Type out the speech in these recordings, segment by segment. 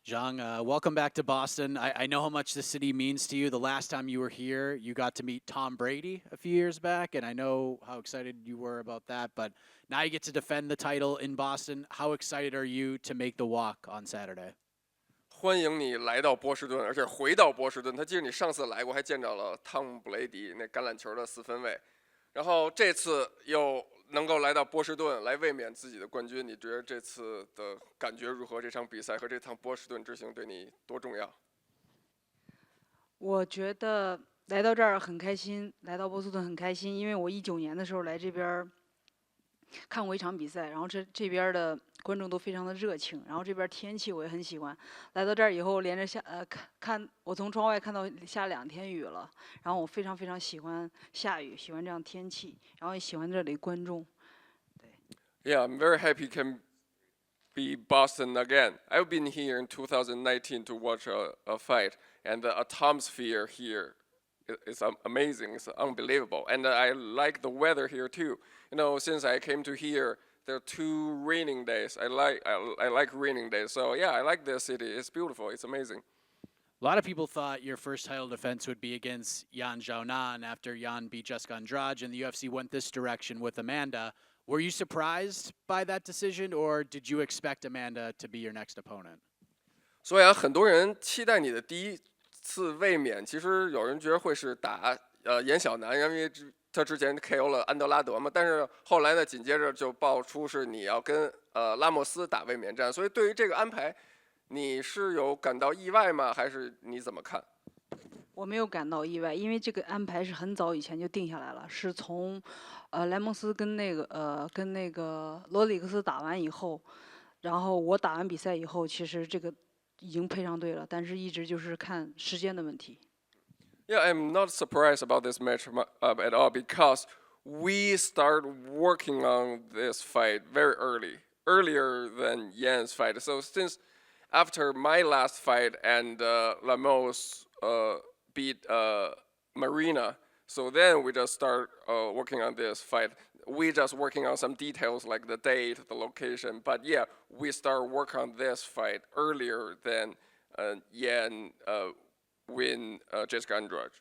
Zhang, welcome back to Boston. I know how much the city means to you. The last time you were here, you got to meet Tom Brady a few years back, and I know how excited you were about that. But now you get to defend the title in Boston. How excited are you to make the walk on Saturday? 欢迎你来到波士顿，而且回到波士顿。他记得你上次来过，还见着了汤姆·布雷迪那橄榄球的四分卫，然后这次又能够来到波士顿来卫冕自己的冠军，你觉得这次的感觉如何？这场比赛和这趟波士顿之行对你多重要？我觉得来到这儿很开心，来到波士顿很开心，因为我19年的时候来这边看过一场比赛，然后这边的观众都非常的热情，然后这边天气我也很喜欢。来到这儿以后，连着看我从窗外看到下2天雨了，然后我非常非常喜欢下雨，喜欢这样天气，然后也喜欢这里观众。Yeah, I'm very happy can be Boston again. I've been here in 2019 to watch a fight, and the atmosphere here is amazing. It's unbelievable, and I like the weather here too. You know, since I came to here, there are 2 raining days. I like raining days. So yeah, I like this city. It's beautiful. It's amazing. A lot of people thought your first title defense would be against Yan Xiaonan after Yan beat Jessica Andrade, and the UFC went this direction with Amanda. Were you surprised by that decision, or did you expect Amanda to be your next opponent? 所以啊，很多人期待你的第一次卫冕，其实有人觉得会是打严小南，因为他之前 KO 了安德拉德嘛。但是后来呢，紧接着就爆出是你要跟拉莫斯打卫冕战，所以对于这个安排，你是有感到意外吗？还是你怎么看？我没有感到意外，因为这个安排是很早以前就定下来了，是从莱蒙斯跟那个罗里克斯打完以后，然后我打完比赛以后，其实这个已经配上队了，但是一直就是看时间的问题。Yeah, I'm not surprised about this match at all because we start working on this fight very earlier than Yan's fight. So since after my last fight and Lemos beat Marina, so then we just start working on this fight. We just working on some details like the date, the location. But yeah, we start work on this fight earlier than Yan win Jessica Andrade.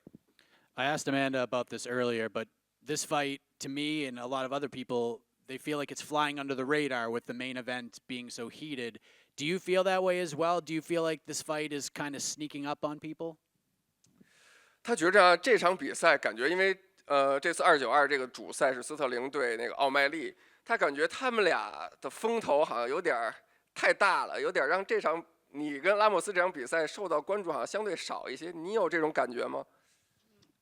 I asked Amanda about this earlier, but this fight, to me and a lot of other people, they feel like it's flying under the radar with the main event being so heated. Do you feel that way as well? Do you feel like this fight is kind of sneaking up on people? 他觉着这场比赛感觉，因为这次292这个主赛是斯特林对那个奥麦利，他感觉他们俩的风头好像有点太大了，有点让这场你跟拉莫斯这场比赛受到关注好像相对少一些。你有这种感觉吗？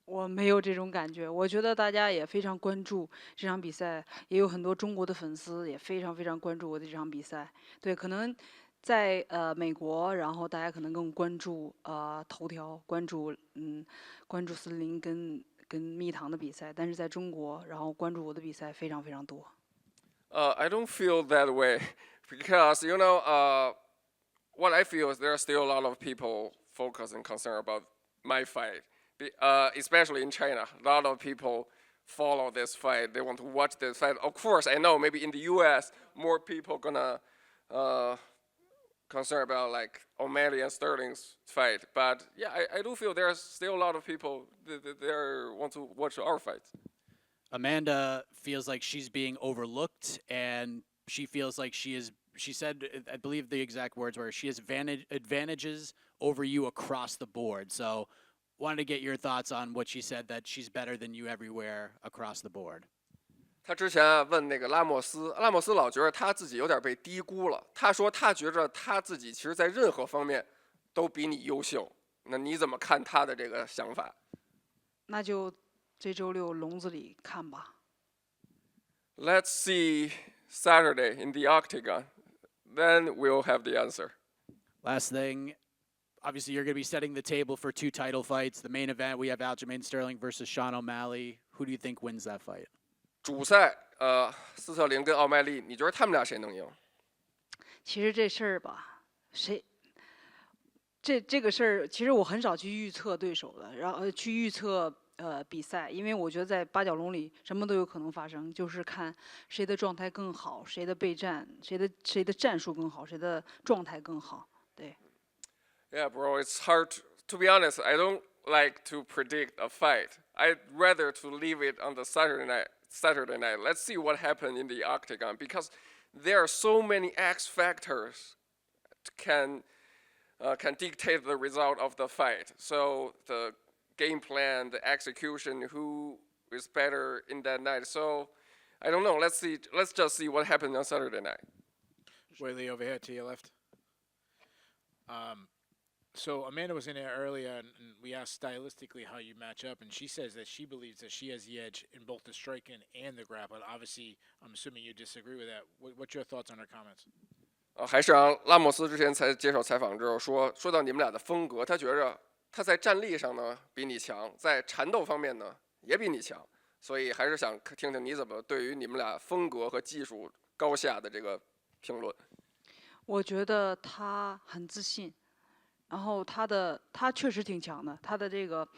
我没有这种感觉，我觉得大家也非常关注这场比赛，也有很多中国的粉丝也非常非常关注我的这场比赛。对，可能在美国，然后大家可能更关注头条，关注斯林跟蜜糖的比赛，但是在中国，然后关注我的比赛非常非常多。I don't feel that way because you know what I feel is there are still a lot of people focused and concerned about my fight. Especially in China, a lot of people follow this fight. They want to watch this fight. Of course, I know maybe in the U.S. more people gonna concern about like O'Malley and Sterling's fight. But yeah, I do feel there's still a lot of people that want to watch our fights. Amanda feels like she's being overlooked, and she feels like she is. She said, I believe the exact words were, she has advantages over you across the board. So. Wanted to get your thoughts on what she said, that she's better than you everywhere across the board. 他之前问那个拉莫斯，拉莫斯老觉得他自己有点被低估了。他说他觉着他自己其实在任何方面都比你优秀。那你怎么看他的这个想法？那就这周六笼子里看吧。Let's see Saturday in the octagon. Then we'll have the answer. Last thing. Obviously, you're going to be setting the table for 2 title fights. The main event, we have Aljamain Sterling versus Sean O'Malley. Who do you think wins that fight? 主赛，斯特林跟奥麦利，你觉得他们俩谁能赢？其实这事儿吧，这个事儿，其实我很少去预测对手的，然后去预测比赛，因为我觉得在八角笼里什么都有可能发生，就是看谁的状态更好，谁的备战，谁的战术更好，谁的状态更好。对。Yeah, bro, it's hard. To be honest, I don't like to predict a fight. I'd rather to leave it on the Saturday night. Saturday night. Let's see what happened in the octagon because there are so many X factors can can dictate the result of the fight. So the game plan, the execution, who is better in that night. So I don't know. Let's see. Let's just see what happened on Saturday night. Weili over here to your left. So Amanda was in there earlier, and we asked stylistically how you match up, and she says that she believes that she has the edge in both the striking and the grappling. Obviously, I'm assuming you disagree with that. What's your thoughts on her comments? 还是让拉莫斯之前才接受采访之后说到你们俩的风格，他觉着他在站立上呢比你强，在缠斗方面呢也比你强，所以还是想听听你怎么对于你们俩风格和技术高下的这个评论。我觉得他很自信，然后他确实挺强的，他的这个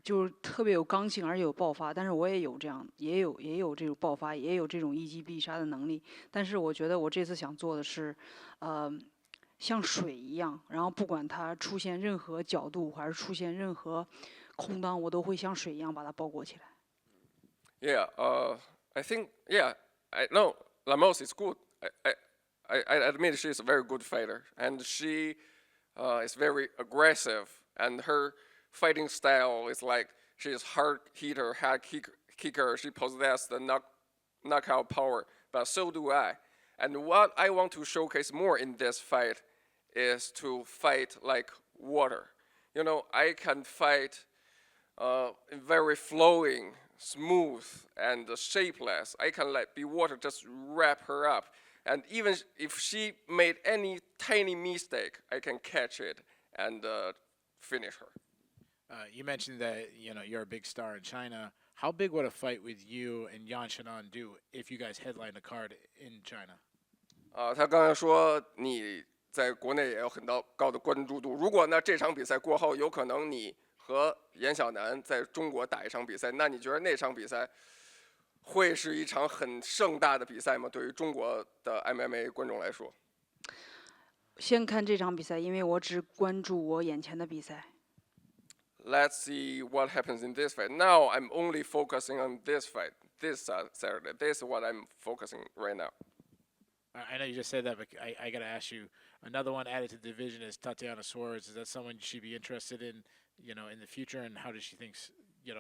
就是特别有刚性，而且有爆发。但是我也有这样，也有这种爆发，也有这种一击必杀的能力。但是我觉得我这次想做的是，像水一样，然后不管它出现任何角度，还是出现任何空当，我都会像水一样把它包裹起来。Yeah, I think I know Lemos is good. I admit she is a very good fighter, and she is very aggressive, and her fighting style is like she is hard hitter, hard kicker. She possesses the knockout power, but so do I. And what I want to showcase more in this fight is to fight like water. You know, I can fight very flowing, smooth, and shapeless. I can let be water just wrap her up. And even if she made any tiny mistake, I can catch it and finish her. You mentioned that you're a big star in China. How big would a fight with you and Yan Xiaonan do if you guys headline the card in China? 他刚才说你在国内也有很高的关注度。如果呢这场比赛过后，有可能你和严晓楠在中国打一场比赛，那你觉得那场比赛会是一场很盛大的比赛吗？对于中国的 MMA 观众来说。先看这场比赛，因为我只关注我眼前的比赛。Let's see what happens in this fight. Now I'm only focusing on this fight, this Saturday. This is what I'm focusing right now. I know you just said that, but I got to ask you. Another one added to the division is Tatiana Suarez. Is that someone she'd be interested in, in the future? And how does she think,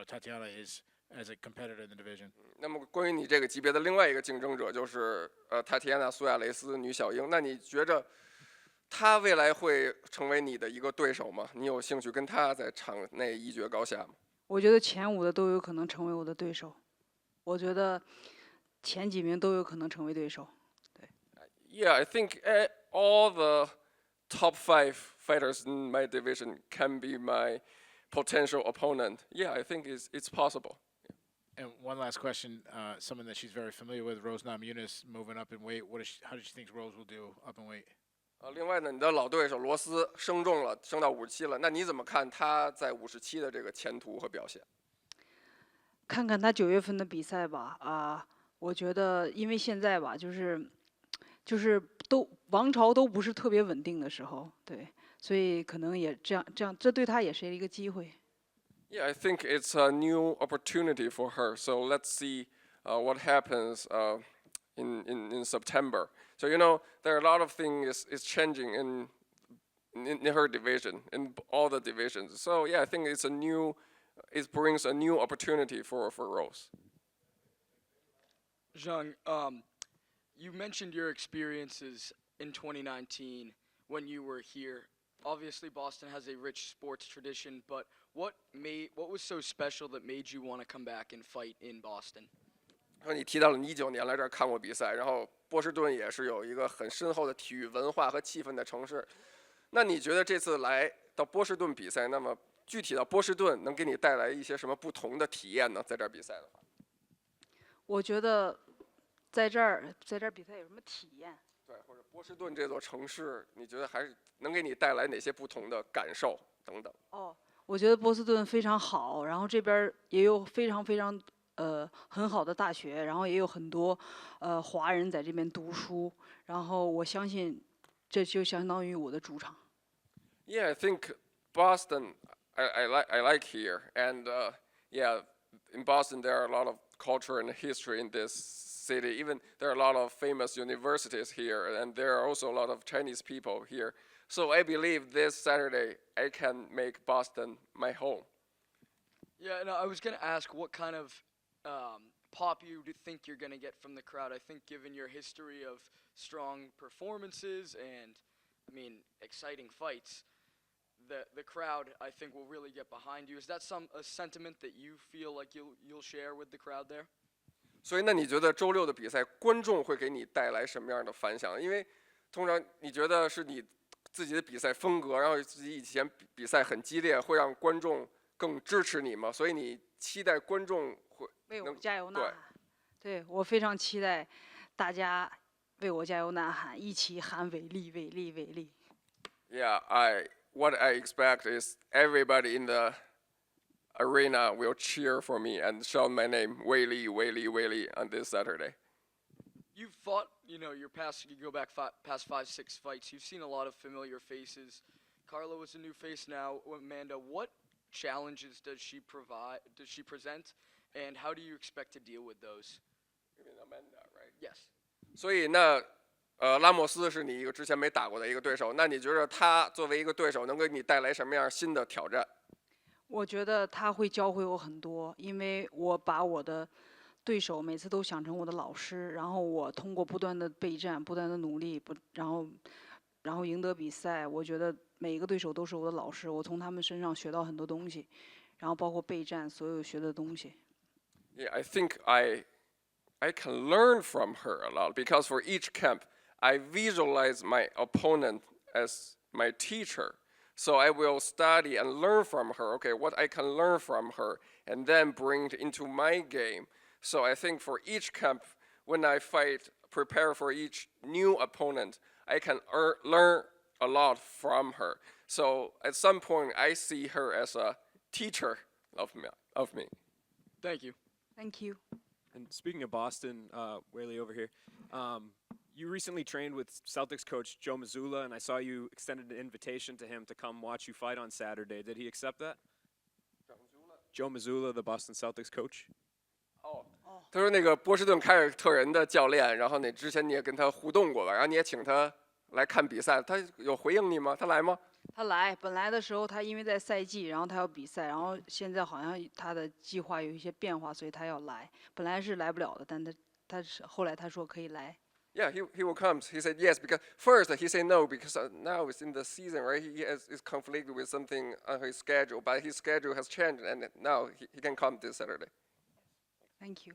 Tatiana is as a competitor in the division? 那么关于你这个级别的另外一个竞争者就是塔提安娜·苏亚雷斯女小鹰。那你觉着她未来会成为你的一个对手吗？你有兴趣跟她在场内一决高下吗？我觉得前5的都有可能成为我的对手。我觉得前几名都有可能成为对手。对。Yeah, I think all the top 5 fighters in my division can be my potential opponent. Yeah, I think it's possible. And one last question, someone that she's very familiar with, Rose Namajunas, moving up in weight. How does she think Rose will do up in weight? 另外呢，你的老对手罗斯升重了，升到57了。那你怎么看他在57的这个前途和表现？看看他9月份的比赛吧，我觉得因为现在吧，就是都王朝都不是特别稳定的时候，对，所以可能也这样，这对他也是一个机会。Yeah, I think it's a new opportunity for her. So let's see what happens in September. So there are a lot of things is changing in her division, in all the divisions. So yeah, I think it brings a new opportunity for Rose. Zhang, you mentioned your experiences in 2019 when you were here. Obviously, Boston has a rich sports tradition, but what was so special that made you want to come back and fight in Boston? 说你提到了你19年来这儿看过比赛，然后波士顿也是有一个很深厚的体育文化和气氛的城市。那你觉得这次来到波士顿比赛，那么具体到波士顿能给你带来一些什么不同的体验呢？在这儿比赛的话，我觉得在这儿比赛有什么体验？对，或者波士顿这座城市，你觉得还是能给你带来哪些不同的感受等等？我觉得波士顿非常好，然后这边也有非常很好的大学，然后也有很多华人在这边读书，然后我相信这就相当于我的主场。Yeah, I think Boston, I like here. And yeah, in Boston, there are a lot of culture and history in this city. Even there are a lot of famous universities here, and there are also a lot of Chinese people here. So I believe this Saturday I can make Boston my home. Yeah, no, I was gonna ask what kind of pop you think you're gonna get from the crowd. I think given your history of strong performances and, I mean, exciting fights, the crowd I think will really get behind you. Is that a sentiment that you feel like you'll share with the crowd there? 所以那你觉得周六的比赛，观众会给你带来什么样的反响？因为通常你觉得是你自己的比赛风格，然后自己以前比赛很激烈，会让观众更支持你吗？所以你期待观众会为我加油呐喊。对，我非常期待大家为我加油呐喊，一起喊伟力，伟力，伟力。Yeah, what I expect is everybody in the arena will cheer for me and shout my name, Weili, Weili, Weili, on this Saturday. You've fought, you go back past 5-6 fights. You've seen a lot of familiar faces. Carla is a new face now. Amanda, what challenges does she present, and how do you expect to deal with those? You mean Amanda, right? Yes. 所以那拉莫斯是你一个之前没打过的一个对手，那你觉得他作为一个对手能给你带来什么样新的挑战？我觉得他会教会我很多，因为我把我的对手每次都想成我的老师，然后我通过不断的备战、不断的努力，然后赢得比赛。我觉得每一个对手都是我的老师，我从他们身上学到很多东西，然后包括备战所有学的东西。Yeah, I think I can learn from her a lot because for each camp I visualize my opponent as my teacher. So I will study and learn from her, okay, what I can learn from her, and then bring it into my game. So I think for each camp, when I prepare for each new opponent, I can learn a lot from her. So at some point, I see her as a teacher of me. Thank you. Thank you. And speaking of Boston, Weili over here, you recently trained with Celtics coach Joe Mazzulla, and I saw you extended an invitation to him to come watch you fight on Saturday. Did he accept that? Joe Mazzulla, the Boston Celtics coach. 他说那个波士顿凯尔特人的教练，然后那之前你也跟他互动过吧，然后你也请他来看比赛，他有回应你吗？他来吗？他来，本来的时候他因为在赛季，然后他要比赛，然后现在好像他的计划有一些变化，所以他要来。本来是来不了的，但后来他说可以来。Yeah, he will come. He said yes because first he said no because now it's in the season, right? He is conflicted with something on his schedule, but his schedule has changed and now he can come this Saturday. Thank you.